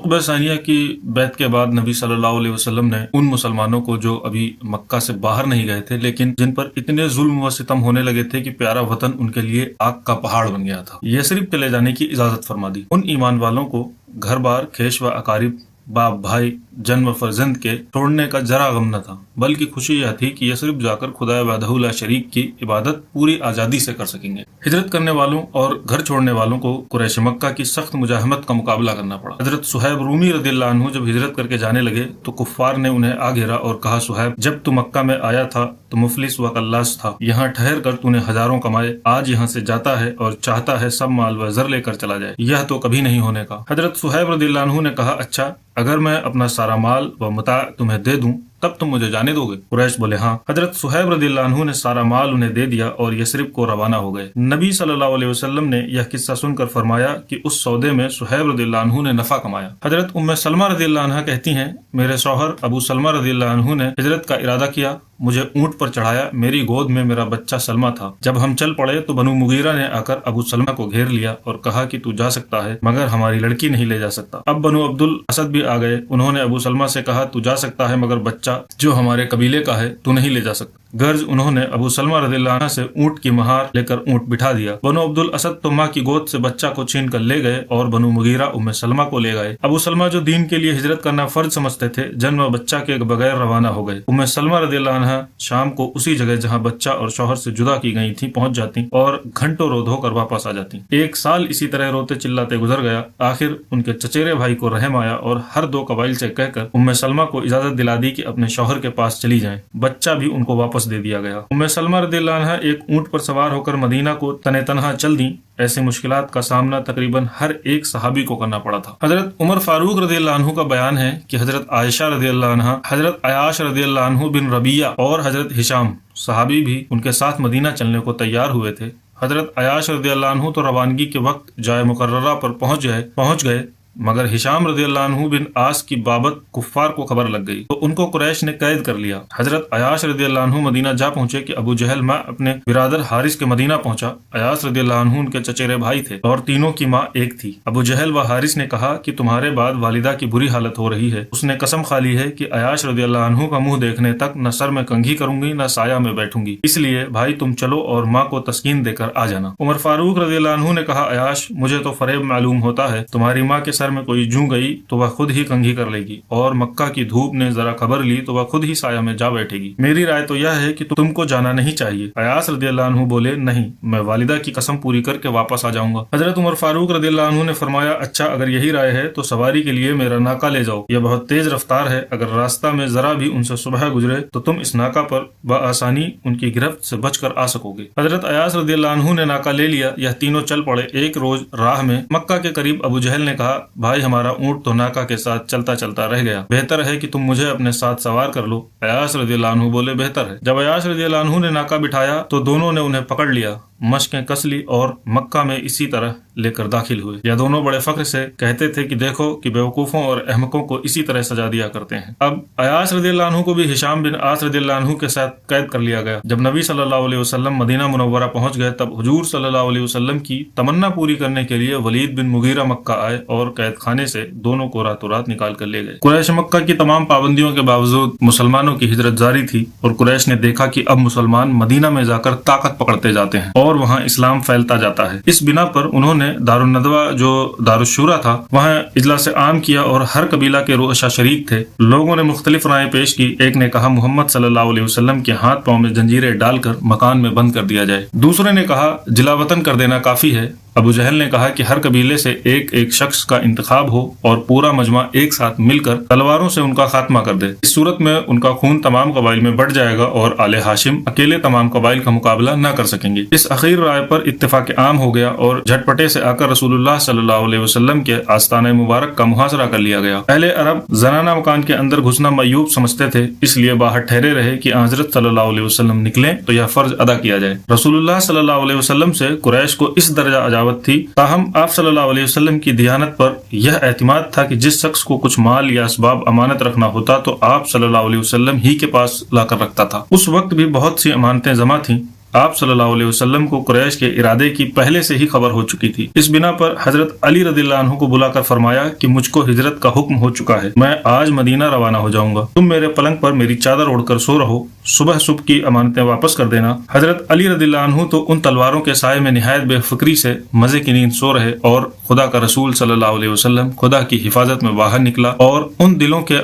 عقبہ ثانیہ کی بیعت کے بعد نبی صلی اللہ علیہ وسلم نے ان مسلمانوں کو جو ابھی مکہ سے باہر نہیں گئے تھے لیکن جن پر اتنے ظلم و ستم ہونے لگے تھے کہ پیارا وطن ان کے لیے آگ کا پہاڑ بن گیا تھا، یثرب چلے جانے کی اجازت فرما دی۔ ان ایمان والوں کو گھر بار، کھیش و اقارب، باپ بھائی، جن و فرزند کے چھوڑنے کا ذرا غم نہ تھا، بلکہ خوشی یہ تھی کہ یثرب جا کر خدا وحدہ لا شریک کی عبادت پوری آزادی سے کر سکیں گے۔ ہجرت کرنے والوں اور گھر چھوڑنے والوں کو قریش مکہ کی سخت مزاحمت کا مقابلہ کرنا پڑا۔ حضرت صہیب رومی رضی اللہ عنہ جب ہجرت کر کے جانے لگے تو کفار نے انہیں آ گھیرا اور کہا، صہیب جب تو مکہ میں آیا تھا تو مفلس و قلاس تھا، یہاں ٹھہر کر تو نے ہزاروں کمائے، آج یہاں سے جاتا ہے اور چاہتا ہے سب مال و زر لے کر چلا جائے، یہ تو کبھی نہیں ہونے کا۔ حضرت صہیب رضی اللہ عنہ نے کہا، اچھا اگر میں اپنا سارا مال و متاع تمہیں دے دوں تب تم مجھے جانے دو گے؟ قریش بولے ہاں۔ حضرت صہیب رضی اللہ عنہ نے سارا مال انہیں دے دیا اور یثرب کو روانہ ہو گئے۔ نبی صلی اللہ علیہ وسلم نے یہ قصہ سن کر فرمایا کہ اس سودے میں صہیب رضی اللہ عنہ نے نفع کمایا۔ حضرت ام سلمہ رضی اللہ عنہ کہتی ہیں، میرے شوہر ابو سلمہ رضی اللہ عنہ نے ہجرت کا ارادہ کیا، مجھے اونٹ پر چڑھایا، میری گود میں میرا بچہ سلمہ تھا۔ جب ہم چل پڑے تو بنو مغیرہ نے آ کر ابو سلمہ کو گھیر لیا اور کہا کہ تو جا سکتا ہے مگر ہماری لڑکی نہیں لے جا سکتا۔ اب بنو عبد الاسد بھی آ گئے، انہوں نے ابو سلمہ سے کہا، تو جا سکتا ہے مگر بچہ جو ہمارے قبیلے کا ہے تو نہیں لے جا سکتا۔ غرض انہوں نے ابو سلمہ رضی اللہ عنہ سے اونٹ کی مہار لے کر اونٹ بٹھا دیا۔ بنو عبد الاسد تو ماں کی گود سے بچہ کو چھین کر لے گئے اور بنو مغیرہ ام سلمہ کو لے گئے۔ ابو سلمہ جو دین کے لیے ہجرت کرنا فرض سمجھتے تھے، جن و بچہ کے بغیر روانہ ہو گئے۔ ام سلمہ رضی اللہ عنہ شام کو اسی جگہ جہاں بچہ اور شوہر سے جدا کی گئی تھی پہنچ جاتی اور گھنٹوں رو دھو کر واپس آ جاتی۔ ایک سال اسی طرح روتے چلاتے گزر گیا۔ آخر ان کے چچیرے بھائی کو رحم آیا اور ہر دو قبائل سے کہہ کر ام سلمہ کو اجازت دلا دی کہ اپنے شوہر کے پاس چلی جائیں، بچہ بھی ان کو واپس دے دیا گیا۔ ام سلمہ رضی اللہ عنہ ایک اونٹ پر سوار ہو کر مدینہ کو تنے تنہا چل دیں۔ ایسے مشکلات کا سامنا تقریباً ہر ایک صحابی کو کرنا پڑا تھا۔ حضرت عمر فاروق رضی اللہ عنہ کا بیان ہے کہ حضرت عائشہ رضی اللہ عنہ، حضرت عیاش رضی اللہ عنہ بن ربیہ اور حضرت ہشام صحابی بھی ان کے ساتھ مدینہ چلنے کو تیار ہوئے تھے۔ حضرت عیاش رضی اللہ عنہ تو روانگی کے وقت جائے مقررہ پر پہنچ گئے مگر ہشام رضی اللہ عنہ بن عاص کی بابت کفار کو خبر لگ گئی تو ان کو قریش نے قید کر لیا۔ حضرت عیاش رضی اللہ عنہ مدینہ جا پہنچے کہ ابو جہل ماں اپنے برادر حارث کے مدینہ پہنچا۔ عیاش رضی اللہ عنہ ان کے چچیرے بھائی تھے اور تینوں کی ماں ایک تھی۔ ابو جہل و حارث نے کہا کہ تمہارے بعد والدہ کی بری حالت ہو رہی ہے، اس نے قسم کھا لی ہے کہ عیاش رضی اللہ عنہ کا منہ دیکھنے تک نہ سر میں کنگھی کروں گی نہ سایہ میں بیٹھوں گی، اس لیے بھائی تم چلو اور ماں کو تسکین دے کر آ جانا۔ عمر فاروق رضی اللہ عنہ نے کہا، عیاش مجھے تو فریب معلوم ہوتا ہے، تمہاری ماں کے سر میں کوئی جوں گئی تو وہ خود ہی کنگھی کر لے گی اور مکہ کی دھوپ نے ذرا خبر لی تو وہ خود ہی سایہ میں جا بیٹھے گی، میری رائے تو یہ ہے کہ تم کو جانا نہیں چاہیے۔ عیاش رضی اللہ عنہ بولے، نہیں، میں والدہ کی قسم پوری کر کے واپس آ جاؤں گا۔ حضرت عمر فاروق رضی اللہ عنہ نے فرمایا، اچھا اگر یہی رائے ہے تو سواری کے لیے میرا ناکا لے جاؤ، یہ بہت تیز رفتار ہے، اگر راستہ میں ذرا بھی ان سے صبح گزرے تو تم اس ناکا پر بآسانی ان کی گرفت سے بچ کر آ سکو گے۔ حضرت عیاش رضی اللہ عنہ نے ناکا لے لیا، یہ تینوں چل پڑے۔ ایک روز راہ میں مکہ کے قریب ابو جہل نے کہا، بھائی ہمارا اونٹ تو ناکا کے ساتھ چلتا چلتا رہ گیا، بہتر ہے کہ تم مجھے اپنے ساتھ سوار کر لو۔ عیاش رضی اللہ عنہ بولے، بہتر ہے۔ جب عیاش رضی اللہ عنہ نے ناکا بٹھایا تو دونوں نے انہیں پکڑ لیا، مشقیں کس لی اور مکہ میں اسی طرح لے کر داخل ہوئے۔ یہ دونوں بڑے فخر سے کہتے تھے کہ دیکھو کہ بیوقوفوں اور احمقوں کو اسی طرح سزا دیا کرتے ہیں۔ اب عیاش رضی اللہ عنہ کو بھی ہشام بن عاص رضی اللہ عنہ کے ساتھ قید کر لیا گیا۔ جب نبی صلی اللہ علیہ وسلم مدینہ منورہ پہنچ گئے تب حضور صلی اللہ علیہ وسلم کی تمنا پوری کرنے کے لیے ولید بن مغیرہ مکہ آئے اور قید خانے سے دونوں کو راتوں رات نکال کر لے گئے۔ قریش مکہ کی تمام پابندیوں کے باوجود مسلمانوں کی ہجرت جاری تھی اور قریش نے دیکھا کہ اب مسلمان مدینہ میں جا کر طاقت پکڑتے جاتے ہیں اور وہاں اسلام پھیلتا جاتا ہے۔ اس بنا پر انہوں نے دارالندوہ جو دارالشورا تھا وہاں اجلاس عام کیا اور ہر قبیلہ کے رؤسا شریک تھے۔ لوگوں نے مختلف رائے پیش کی۔ ایک نے کہا محمد صلی اللہ علیہ وسلم کے ہاتھ پاؤں میں جنجیریں ڈال کر مکان میں بند کر دیا جائے۔ دوسرے نے کہا جلا وطن کر دینا کافی ہے۔ ابو جہل نے کہا کہ ہر قبیلے سے ایک ایک شخص کا انتخاب ہو اور پورا مجمع ایک ساتھ مل کر تلواروں سے ان کا خاتمہ کر دے، اس صورت میں ان کا خون تمام قبائل میں بڑھ جائے گا اور آل ہاشم اکیلے تمام قبائل کا مقابلہ نہ کر سکیں گے۔ اس اخیر رائے پر اتفاق عام ہو گیا اور جھٹپٹے سے آ کر رسول اللہ صلی اللہ علیہ وسلم کے آستانہ مبارک کا محاصرہ کر لیا گیا۔ اہل عرب زنانہ مکان کے اندر گھسنا معیوب سمجھتے تھے، اس لیے باہر ٹھہرے رہے کہ حضرت صلی اللہ علیہ وسلم نکلیں تو یہ فرض ادا کیا جائے۔ رسول اللہ صلی اللہ علیہ وسلم سے قریش کو اس درجہ عداوت تھی، تاہم آپ صلی اللہ علیہ وسلم کی دیانت پر یہ اعتماد تھا کہ جس شخص کو کچھ مال یا اسباب امانت رکھنا ہوتا تو آپ صلی اللہ علیہ وسلم ہی کے پاس لا کر رکھتا تھا۔ اس وقت بھی بہت سی امانتیں جمع تھیں، आप सल्लल्लाहु अलैहि वसल्लम को कुरैश के इरादे की पहले से ही खबर हो चुकी थी। इस बिना पर हजरत अली रदियल्लाहु अन्हु को बुलाकर फरमाया कि मुझको हिजरत का हुक्म हो चुका है, मैं आज मदीना रवाना हो जाऊंगा। तुम मेरे पलंग पर मेरी चादर ओढ़कर सो रहो, सुबह सुबह की अमानतें वापस कर देना। हजरत अली रदियल्लाहु अन्हु तो उन तलवारों के साये में निहायत बेफिक्री से मजे की नींद सो रहे और खुदा का रसूल सल्लल्लाहु अलैहि वसल्लम खुदा की हिफाजत में बाहर निकला और उन दिल के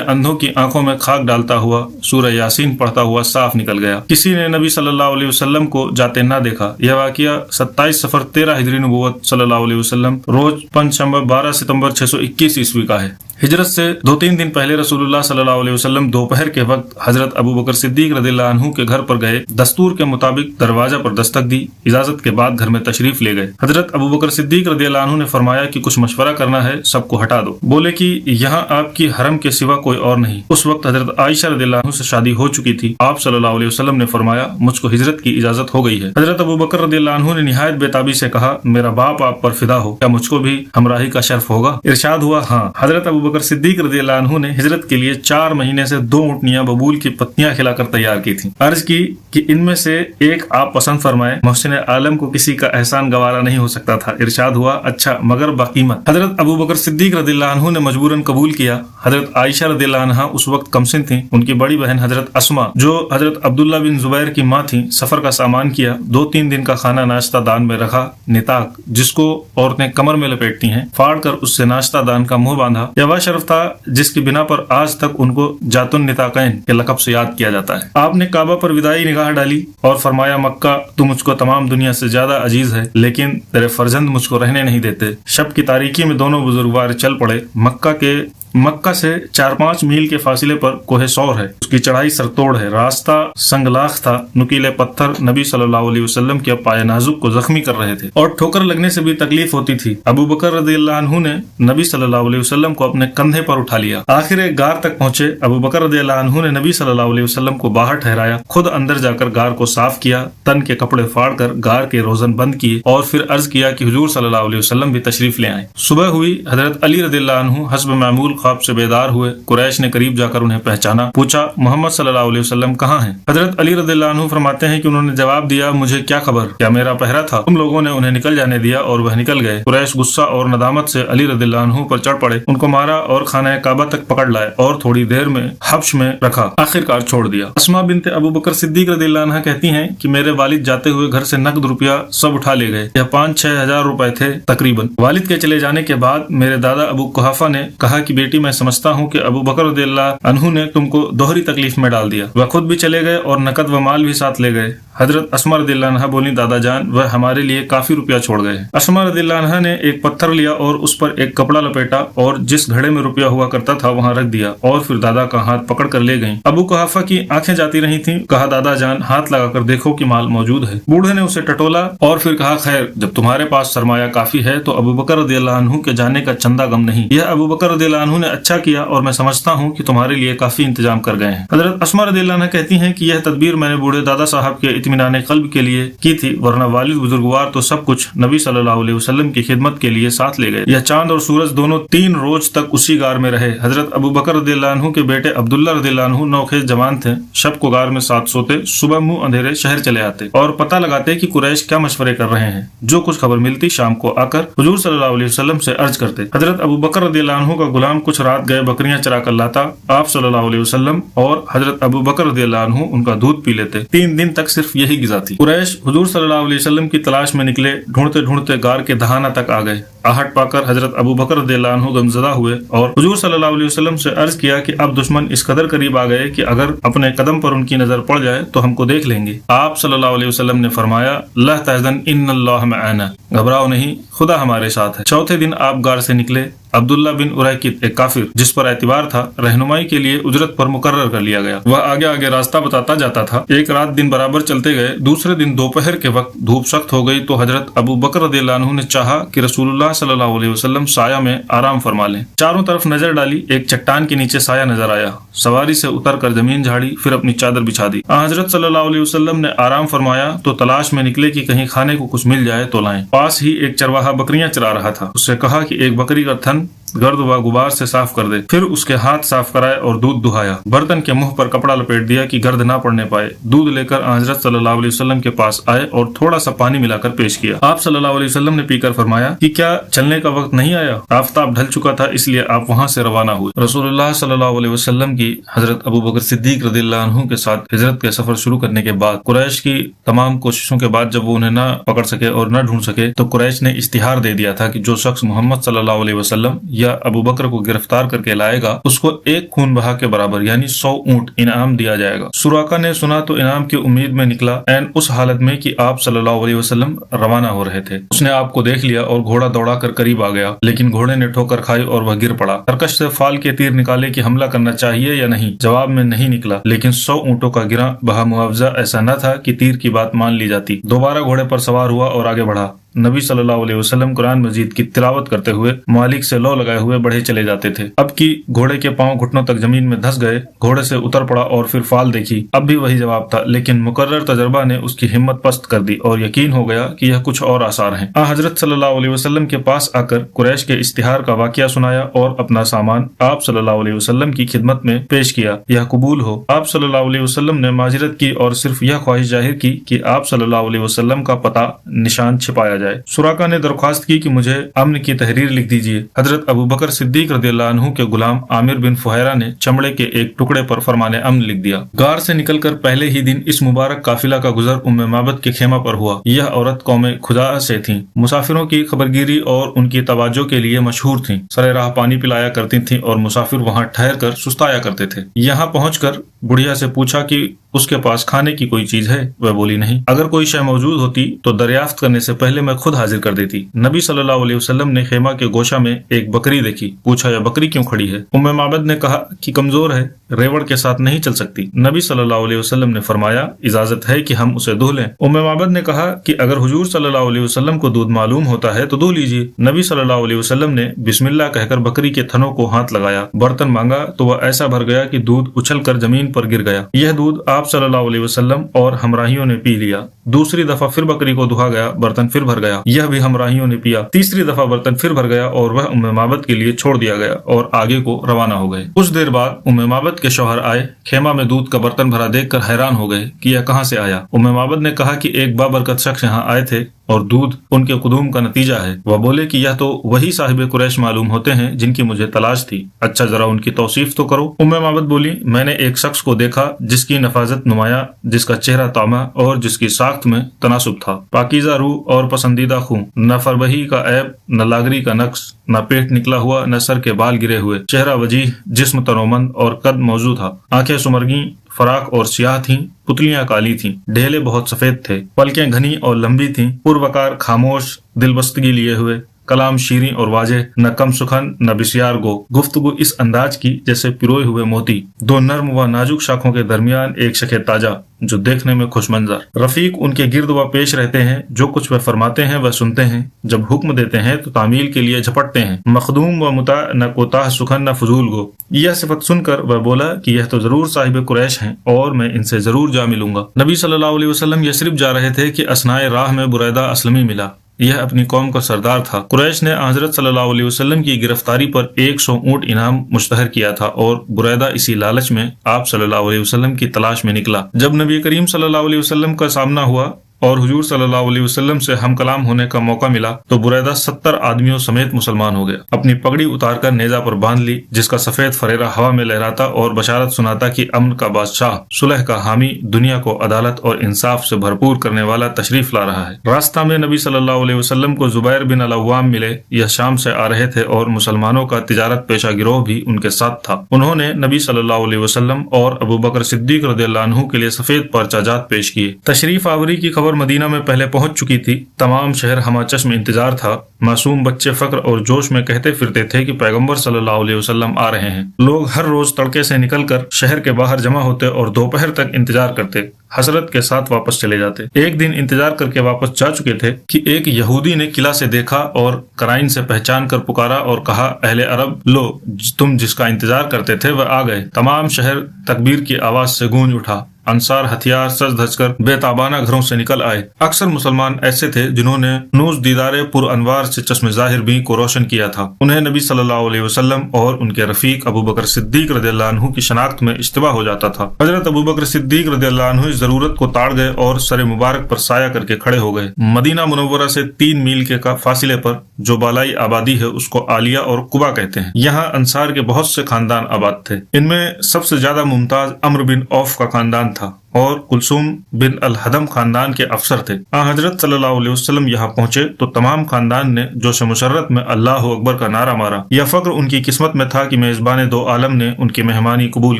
अंधों की आंखों में खाक डालता हुआ सूरह यासीन पढ़ता हुआ साफ निकल गया। किसी ने नबी सल्लल्लाहु अलैहि वसल्लम को जाते न देखा। यह वाकया 27 सफर 13 हिजरी नबूवत सल्लल्लाहु अलैहि वसल्लम रोज पंचशंबर 12 सितंबर 621 ईस्वी का है। हिजरत से 2-3 दिन पहले रसूलुल्लाह सल्लल्लाहु अलैहि वसल्लम दोपहर के वक्त हजरत अबू बकर सिद्दीक रदियल्लाहु अन्हु के घर पर गए। दस्तूर के मुताबिक दरवाजा पर दस्तक दी। इजाजत के बाद घर में तशरीफ ले गए। हजरत अबू बकर सिद्दीक रदियल्लाहु अन्हु ने फरमाया कि कुछ मशवरा करना है, सबको हटा दो। बोले कि यहाँ आपकी हरम के सिवा कोई और नहीं। उस वक्त हजरत आयशा रदियल्लाहु अन्हा से शादी हो चुकी थी। आप सल्लल्लाहु अलैहि वसल्लम ने फरमाया मुझको हिजरत की इजाजत हो गई है। हजरत अबू बकर रदियल्लाहु अन्हु ने निहायत बेताबी से कहा, मेरा बाप आप पर फिदा हो, क्या मुझको भी हमराही का शर्फ होगा? इरशाद हुआ, हाँ। हजरत अबू बकर सिद्दीक रदियल्लाहु अन्हु ने हिजरत के लिए 4 महीने से 2 ऊँटनियां बबूल की पत्तियां खिलाकर तैयार की थी। अर्ज की कि इनमें से एक आप पसंद फरमाए, मोहसिन आलम को किसी का एहसान गवारा नहीं हो सकता था। इरशाद हुआ, अच्छा मगर बाकीमत। हजरत अबू बकर सिद्दीक रदियल्लाहु अन्हु ने मजबूरन कबूल किया। हजरत आयशा रदियल्लाहु अन्हा उस वक्त कमसिन थी। उनकी बड़ी बहन हजरत अस्मा जो हजरत अब्दुल्ला बिन जुबैर की माँ थी, सफर का सामान किया। 2-3 दिन का खाना नाश्ता दान में रखा। निताक जिसको औरतें कमर में लपेटती हैं, फाड़ कर उससे नाश्ता दान का मुंह बांधा। यह वह शर्फ था जिसकी बिना पर आज तक उनको जातुन निताकैन के लक़ब से याद किया जाता है। आपने काबा पर विदाई निगाह डाली और फरमाया, मक्का तू मुझको तमाम दुनिया से ज्यादा अजीज है, लेकिन तेरे फर्जंद मुझको रहने नहीं देते। शब की तारीकी में दोनों बुजुर्गवार चल पड़े। मक्का से 4-5 मील के फासिले पर कोहे सौर है। उसकी चढ़ाई सरतोड़ है। रास्ता संगलाख था। नुकीले पत्थर नबी सल्लल्लाहु अलैहि वसल्लम के पाए नाजुक को जख्मी कर रहे थे और ठोकर लगने से भी तकलीफ होती थी। अबू बकर रदियल्लाहु अन्हु ने नबी सल्लल्लाहु अलैहि वसल्लम को अपने कंधे पर उठा लिया। आखिर एक गार तक पहुंचे। अबू बकर रदियल्लाहु अन्हु ने नबी सल्लल्लाहु अलैहि वसल्लम को बाहर ठहराया, खुद अंदर जाकर गार को साफ किया, तन के कपड़े फाड़कर गार के रोजन बंद किए और फिर अर्ज किया कि हुजूर सल्लल्लाहु अलैहि वसल्लम भी तशरीफ ले आए। सुबह हुई। हजरत अली रदियल्लाहु अन्हु हस्ब मामूल ख्वाब से बेदार हुए। कुरैश ने करीब जाकर उन्हें पहचाना। पूछा, मोहम्मद सल्लल्लाहु अलैहि वसल्लम कहाँ हैं? हजरत अली रदियल्लाहु अन्हु फरमाते हैं कि उन्होंने जवाब दिया, मुझे क्या खबर, क्या मेरा पहरा था? तुम लोगों ने उन्हें निकल जाने दिया और वह निकल गए। कुरैश गुस्सा और नदामत से अली रदियल्लाहु अन्हु पर चढ़ पड़े, उनको मारा और खाना काबा तक पकड़ लाए और थोड़ी देर में हब्श में रखा, आखिरकार छोड़ दिया। अस्मा बिनते अबू बकर सिद्दीक रदियल्लाहु अन्हा कहती हैं कि मेरे वालिद जाते हुए घर से नकद रुपया सब उठा ले गए। यह 5-6 हजार रुपए थे तकरीबन। वालिद के चले जाने के बाद मेरे दादा अबू कुहाफा ने कहा कि बेटी मैं समझता हूँ कि अबू बकर रदियल्लाहु अन्हु ने तुमको दोहरी तकलीफ में डाल दिया। वह खुद भी चले गए और नकद व माल भी साथ ले गए। हजरत अस्मा रदियल्लाहु अन्हा बोली, दादा जान वह हमारे लिए काफी रुपया छोड़ गए। अस्मा रदियल्लाहु अन्हा ने एक पत्थर लिया और उस पर एक कपड़ा लपेटा और जिस घड़े में रुपया हुआ करता था वहाँ रख दिया और फिर दादा का हाथ पकड़ कर ले गयी। अबू कुहाफा की आंखें जाती रही थीं। कहा, दादा जान हाथ लगाकर देखो कि माल मौजूद है। बूढ़े ने उसे टटोला और फिर कहा, खैर जब तुम्हारे पास सरमाया काफी है तो अबू बकर रदियल्लाहु अन्हु के जाने का चंदा गम नहीं। यह अबू बकर रदियल्लाहु अन्हु ने अच्छा किया और मैं समझता हूँ कि तुम्हारे लिए काफी इंतजाम कर गए हैं। हजरत अस्मा रदियल्लाहु अन्हा कहती हैं कि यह तदबीर मैंने बूढ़े दादा साहब के इत्मीनान कल्ब के लिए की थी, वरना वालिद बुजुर्गवार तो सब कुछ नबी सल्लल्लाहु अलैहि वसल्लम की खिदमत के लिए साथ ले गए। यह चांद और सूरज दोनों 3 रोज तक उसी गार में रहे। हजरत अबू बकर रदियल्लाहु अन्हु के बेटे अब्दुल्ला रदियल्लाहु अन्हु नौखेज जवान थे। शब को गार में साथ सोते, सुबह मुंह अंधेरे शहर चले आते और पता लगाते कि कुरैश क्या मशवरे कर रहे हैं। जो कुछ खबर मिलती शाम को आकर हुजूर सल्लल्लाहु अलैहि वसल्लम से अर्ज करते। हजरत अबू बकर रदियल्लाहु अन्हु का गुलाम कुछ रात गए बकरियां चरा कर लाता। आप सल्लल्लाहु अलैहि वसल्लम और हजरत अबू बकर रदियल्लाहु अन्हु उनका दूध पी लेते। 3 दिन तक सिर्फ यही गिज़ा थी। कुरैश हुजूर सल्लल्लाहु अलैहि वसल्लम की तलाश में निकले। ढूंढते ढूंढते गार के दहाना तक आ गए। आहट पाकर हजरत अबू बकर रदियल्लाहु अन्हु गमज़दा हुए और हुजूर सल्लल्लाहु अलैहि वसल्लम से अर्ज किया कि अब दुश्मन इस कदर करीब आ गए कि अगर अपने कदम पर उनकी नजर पड़ जाए तो हमको देख लेंगे। आप सल्लल्लाहु अलैहि वसल्लम ने फरमाया, ला तहज़न इन्नल्लाह मअना, घबराओ नहीं, खुदा हमारे साथ है। चौथे दिन आप गार से निकले। अब्दुल्ला बिन उरैकित एक काफिर जिस पर एतबार था रहनुमाई के लिए उजरत पर मुकर्रर कर लिया गया। वह आगे आगे रास्ता बताता जाता था। एक रात दिन बराबर चलते गए। दूसरे दिन दोपहर के वक्त धूप सख्त हो गई तो हजरत अबू बकर रदियल्लाहु अन्हु ने चाहा कि रसूलुल्लाह सल्लल्लाहु अलैहि वसल्लम साया में आराम फरमा लें। चारों तरफ नजर डाली। एक चट्टान के नीचे साया नजर आया। सवारी से उतर कर जमीन झाड़ी, फिर अपनी चादर बिछा दी। हजरत सल्लल्लाहु अलैहि वसल्लम ने आराम फरमाया तो तलाश में निकले कि कहीं खाने को कुछ मिल जाए तो लाएं। पास ही एक चरवाहा बकरियां चरा रहा था। उससे कहा कि एक बकरी का थन गर्द व गुबार से साफ कर दे। फिर उसके हाथ साफ कराए और दूध दुहाया। बर्तन के मुंह पर कपड़ा लपेट दिया कि गर्द ना पड़ने पाए। दूध लेकर हजरत सल्लल्लाहु अलैहि वसल्लम के पास आए और थोड़ा सा पानी मिलाकर पेश किया। आप सल्लल्लाहु अलैहि वसल्लम ने पीकर फरमाया कि क्या चलने का वक्त नहीं आया? आफताब ढल चुका था, इसलिए आप वहाँ से रवाना हुए। रसूलुल्लाह सल्लल्लाहु अलैहि वसल्लम की हजरत अबू बकर सिद्दीक रदियल्लाहु अन्हु के साथ हिजरत के सफर शुरू करने के बाद कुरैश की तमाम कोशिशों के बाद जब वो उन्हें न पकड़ सके और न ढूंढ सके तो कुरैश ने इश्तिहार दे दिया था कि जो शख्स मोहम्मद सल्लल्लाहु अलैहि वसल्लम या अबू बकर को गिरफ्तार करके लाएगा उसको एक खून बहा के बराबर यानी 100 ऊंट इनाम दिया जाएगा। सुराका ने सुना तो इनाम की उम्मीद में निकला, एन उस हालत में कि आप सल्लल्लाहु अलैहि वसल्लम रवाना हो रहे थे। उसने आपको देख लिया और घोड़ा दौड़ा कर करीब आ गया, लेकिन घोड़े ने ठोकर खाई और वह गिर पड़ा। तरकश से फाल के तीर निकाले कि हमला करना चाहिए या नहीं, जवाब में नहीं निकला, लेकिन 100 ऊंटों का गिरा बहा मुआवजा ऐसा न था कि तीर की बात मान ली जाती। दोबारा घोड़े पर सवार हुआ और आगे बढ़ा। नबी सल्लल्लाहु अलैहि वसल्लम कुरान मजीद की तिलावत करते हुए मालिक से लौ लगाए हुए बढ़े चले जाते थे। अब की घोड़े के पांव घुटनों तक जमीन में धंस गए। घोड़े से उतर पड़ा और फिर फाल देखी। अब भी वही जवाब था, लेकिन मुकर्रर तजर्बा ने उसकी हिम्मत पस्त कर दी और यकीन हो गया कि यह कुछ और आसार है। हजरत सल्लल्लाहु अलैहि वसल्लम के पास आकर कुरैश के इश्तिहार का वाकया सुनाया और अपना सामान आप सल्लल्लाहु अलैहि वसल्लम की खिदमत में पेश किया। यह कबूल हो। आप सल्लल्लाहु अलैहि वसल्लम ने माजरत की और सिर्फ यह ख्वाहिश जाहिर की कि आप सल्लल्लाहु अलैहि वसल्लम का पता निशान छिपाया जाए। सुराका ने दरख्वास्त की कि मुझे अमन की तहरीर लिख दीजिए। हजरत अबू बकर सिद्दीक रदियल्लाहु अन्हु के गुलाम आमिर बिन फुहैरा ने चमड़े के एक टुकड़े पर फरमाने अमन लिख दिया। गार से निकलकर पहले ही दिन इस मुबारक काफिला का गुजर उम्मे माबद के खेमा पर हुआ। यह औरत कौमे खुदा से थी, मुसाफिरों की खबरगिरी और उनकी तवज्जो के लिए मशहूर थी। सरे राह पानी पिलाया करती थी और मुसाफिर वहाँ ठहर कर सुस्ताया करते थे। यहाँ पहुंचकर बुढ़िया से पूछा कि उसके पास खाने की कोई चीज है? वह बोली नहीं। अगर कोई शय मौजूद होती तो दरियाफ्त करने से पहले मैं खुद हाजिर कर देती। नबी सल्लल्लाहु अलैहि वसल्लम ने खेमा के गोशा में एक बकरी देखी। पूछा, यह बकरी क्यों खड़ी है? उम्मे माबद ने कहा कि कमजोर है, रेवड़ के साथ नहीं चल सकती। नबी सल्लल्लाहु अलैहि वसल्लम ने फरमाया, इजाजत है कि हम उसे दूह लें। उम्मे माबद ने कहा कि अगर हुजूर सल्लल्लाहु अलैहि वसल्लम को दूध मालूम होता है तो दूह लीजिए। नबी सल्लल्लाहु अलैहि वसल्लम ने बिस्मिल्लाह कहकर बकरी के थनों को हाथ लगाया। बर्तन मांगा तो वह ऐसा भर गया कि दूध उछल कर जमीन पर गिर गया। यह दूध आप सल्लल्लाहु अलैहि वसल्लम और हमराहियों ने पी लिया। दूसरी दफा फिर बकरी को दुहा गया, बर्तन फिर भर गया। यह भी हमराहियों ने पिया। तीसरी दफा बर्तन फिर भर गया और वह उम्मे माबद के लिए छोड़ दिया गया और आगे को रवाना हो गए। कुछ देर बाद उम्मे माबद के शौहर आए। खेमा में दूध का बर्तन भरा देखकर हैरान हो गए कि यह कहाँ से आया। उम्मे माबद ने कहा कि एक बाबरकत शख्स यहाँ आए थे और दूध उनके कुदूम का नतीजा है। वह बोले कि यह तो वही साहिब कुरैश मालूम होते हैं जिनकी मुझे तलाश थी। अच्छा, जरा उनकी तौसीफ तो करो। उम्मे माबद बोली, मैंने एक शख्स को देखा जिसकी नफाजत नुमाया, जिसका चेहरा तामा और जिसकी साख्त में तनासुब था। पाकीज़ा रूह और पसंदीदा खून, न फरबही का ऐब, न लागरी का नक्श, न पेट निकला हुआ, न सर के बाल गिरे हुए। चेहरा वजीह, जिस्म तनोमंद और कद मौजू था। आंखें सुमरगी, फराक और सियाह थीं, पुतलियां काली थीं, ढेले बहुत सफेद थे, पलकें घनी और लंबी थीं, पुरवकार, खामोश, दिलबस्तगी लिए हुए, कलाम शीरीं और वाजे, न कम सुखन न बिस्यार गो। गुफ्तगू इस अंदाज की जैसे पिरोए हुए मोती। दो नर्म व नाजुक शाखों के दरमियान एक शखे ताजा जो देखने में खुश मंजर। रफीक उनके गिर्द व पेश रहते हैं। जो कुछ वह फरमाते हैं वह सुनते हैं। जब हुक्म देते हैं तो तामील के लिए झपटते हैं। मखदूम व मुता, न कोताह सुखन न फजूल गो। यह सिफत सुनकर वह बोला कि यह तो जरूर साहिब कुरैश हैं और मैं इनसे जरूर जा मिलूंगा। नबी सल्लल्लाहु अलैहि वसल्लम यसरिब जा रहे थे कि असनाए राह में बुरैदा असलमी मिला। यह अपनी कौम का सरदार था। कुरैश ने हजरत सल्लल्लाहु अलैहि वसल्लम की गिरफ्तारी पर 100 ऊंट इनाम मुश्तहर किया था और बुरैदा इसी लालच में आप सल्लल्लाहु अलैहि वसल्लम की तलाश में निकला। जब नबी करीम सल्लल्लाहु अलैहि वसल्लम का सामना हुआ और हुजूर सल्लल्लाहु अलैहि वसल्लम से हम कलाम होने का मौका मिला तो बुरैदा 70 आदमियों समेत मुसलमान हो गया। अपनी पगड़ी उतारकर नेजा पर बांध ली, जिसका सफेद फरेरा हवा में लहराता और बशारत सुनाता कि अमन का बादशाह, सुलह का हामी, दुनिया को अदालत और इंसाफ से भरपूर करने वाला तशरीफ ला रहा है। रास्ता में नबी सल्लल्लाहु अलैहि वसल्लम को जुबैर बिन अल-अव्वाम मिले। यह शाम से आ रहे थे और मुसलमानों का तिजारत पेशा गिरोह भी उनके साथ था। उन्होंने नबी सल्लल्लाहु अलैहि वसल्लम और अबू बकर सिद्दीक रदियल्लाहु अन्हु के लिए सफेद पर्चाजात पेश किए। तशरीफ आवरी की खबर मदीना में पहले पहुंच चुकी थी। तमाम शहर हमाचश में इंतजार था। मासूम बच्चे फक्र और जोश में कहते फिरते थे कि पैगंबर सल्लल्लाहु अलैहि वसल्लम आ रहे हैं। लोग हर रोज तड़के से निकलकर शहर के बाहर जमा होते और दोपहर तक इंतजार करते, हसरत के साथ वापस चले जाते। एक दिन इंतजार करके वापस जा चुके थे कि एक यहूदी ने किला से देखा और कराइन से पहचान कर पुकारा और कहा, अहले अरब, लो तुम जिसका इंतजार करते थे वह आ गए। तमाम शहर तकबीर की आवाज से गूंज उठा। अंसार हथियार सज धज कर बेताबाना घरों से निकल आए। अक्सर मुसलमान ऐसे थे जिन्होंने नूज दीदारे पुर अनवार से चश्मे जाहिर भी को रोशन किया था। उन्हें नबी सल्लल्लाहु अलैहि वसल्लम और उनके रफीक अबू बकर सिद्दीक रदियल्लाहु अन्हु की शनाख्त में इश्तिबा हो जाता था। हजरत अबू बकर सिद्दीक रदियल्लाहु अन्हु इस जरूरत को ताड़ गए और सर मुबारक पर साया करके खड़े हो गए। मदीना मुनव्वरा से 3 मील के फासिले पर जो बालाई आबादी है उसको आलिया और कुबा कहते हैं। यहाँ अंसार के बहुत से खानदान आबाद थे। इनमें सबसे ज्यादा मुमताज अम्र बिन औफ का खानदान था और कुलसूम बिन अल हदम खानदान के अफसर थे। हजरत सल्लल्लाहु अलैहि वसल्लम यहाँ पहुंचे तो तमाम खानदान ने जोश मुशर्रत में अल्लाह अकबर का नारा मारा। यह फक्र उनकी किस्मत में था कि मेजबान दो आलम ने उनकी मेहमानी कबूल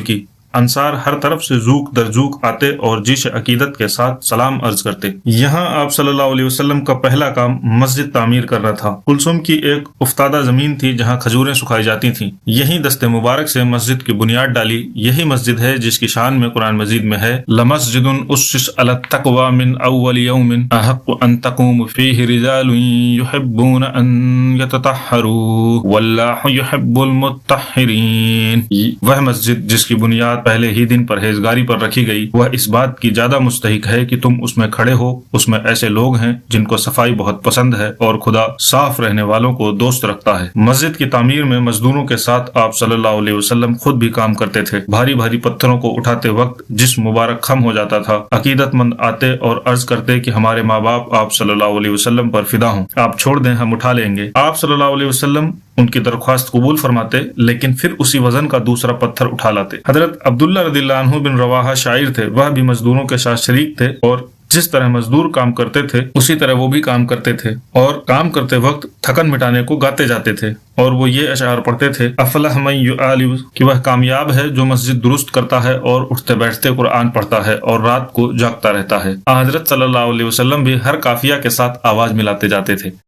की। अंसार हर तरफ से जूक दर जूक आते और जीश अकीदत के साथ सलाम अर्ज करते। यहाँ आप सल्लल्लाहु अलैहि वसल्लम का पहला काम मस्जिद तामीर करना था। कुलसुम की एक उफ्तादा जमीन थी जहाँ खजूरें सुखाई जाती थीं। यही दस्ते मुबारक से मस्जिद की बुनियाद डाली। यही मस्जिद है जिसकी शान में कुरान मजीद में है, लमस्जिदुन उस्सिस अला तक़वा मिन अव्वल यौमिन अहक्कु अन तक़ूम फीहि रिजालुन युहिब्बून अन यततहहरू वल्लाहु युहिब्बुल मुत्तहिरीन। वह मस्जिद जिसकी बुनियाद पहले ही दिन परहेजगारी पर रखी गई, वह इस बात की ज्यादा मुस्तहिक है कि तुम उसमें खड़े हो। उसमें ऐसे लोग हैं जिनको सफाई बहुत पसंद है और खुदा साफ रहने वालों को दोस्त रखता है। मस्जिद की तामीर में मजदूरों के साथ आप सल्लल्लाहु अलैहि वसल्लम खुद भी काम करते थे। भारी भारी पत्थरों को उठाते वक्त जिस्म मुबारक खम हो जाता था। अकीदतमंद आते और अर्ज करते कि हमारे माँ बाप आप सल्लल्लाहु अलैहि वसल्लम पर फिदा हों, आप छोड़ दें हम उठा लेंगे। आप सल्लल्लाहु अलैहि वसल्लम उनकी दरख्वास्त कबूल फरमाते, लेकिन फिर उसी वजन का दूसरा पत्थर उठा लाते। हजरत अब्दुल्ला रदियल्लाहु अन्हु बिन रवाहा शायर थे। वह भी मजदूरों के साथ शरीक थे और जिस तरह मजदूर काम करते थे उसी तरह वो भी काम करते थे और काम करते वक्त थकन मिटाने को गाते जाते थे। और वो ये अशार पढ़ते थे, अफलह मन युआलिउ, कि वह कामयाब है जो मस्जिद दुरुस्त करता है और उठते बैठते कुरान पढ़ता है और रात को जागता रहता है। हजरत सल्लल्लाहु अलैहि वसल्लम भी हर काफिया के साथ आवाज मिलाते जाते थे।